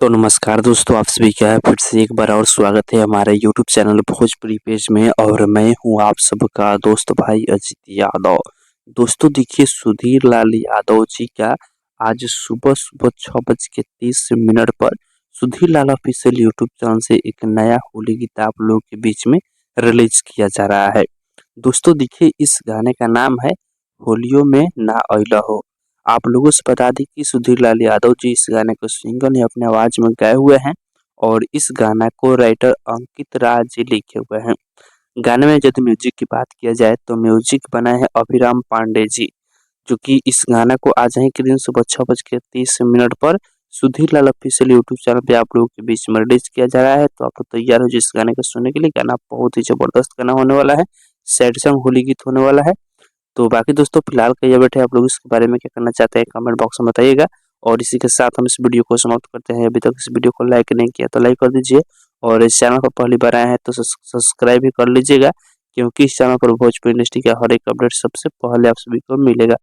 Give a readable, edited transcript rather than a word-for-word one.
तो नमस्कार दोस्तों, आप सभी का फिर से एक बार और स्वागत है हमारे यूट्यूब चैनल भोजपुरी पेज में। और मैं हूं आप सबका दोस्त भाई अजित यादव। दोस्तों देखिए, सुधीर लाल यादव जी का आज सुबह सुबह 6:30 पर सुधीर लाल ऑफिशियल यूट्यूब चैनल से एक नया होली गीत आप लोगों के बीच में रिलीज किया जा रहा है। दोस्तों देखिए, इस गाने का नाम है होलियो में ना अइला हो। आप लोगों से बता दें कि सुधीर लाल यादव जी इस गाने को सिंगल ही अपने आवाज में गाए हुए हैं और इस गाना को राइटर अंकित राज जी लिखे हुए हैं। गाने में यदि म्यूजिक की बात किया जाए तो म्यूजिक बनाए हैं अभिराम पांडे जी, जो कि इस गाना को आज ही के दिन सुबह 6:30 पर सुधीर लाल ऑफिशियल यूट्यूब चैनल पे आप लोगों के बीच में रिलीज किया जा रहा है। तो आप लोग तैयार हो जाइए इस गाने को सुनने के लिए। गाना बहुत ही जबरदस्त गाना होने वाला है, सैड सॉन्ग होली गीत होने वाला है। तो बाकी दोस्तों फिलहाल कहिए बैठे आप लोग इसके बारे में क्या करना चाहते हैं कमेंट बॉक्स में बताइएगा। और इसी के साथ हम इस वीडियो को समाप्त करते हैं। अभी तक इस वीडियो को लाइक नहीं किया तो लाइक कर दीजिए, और इस चैनल पर पहली बार आए हैं तो सब्सक्राइब भी कर लीजिएगा, क्योंकि इस चैनल पर भोजपुरी इंडस्ट्री का हर एक अपडेट सबसे पहले आप सभी को मिलेगा।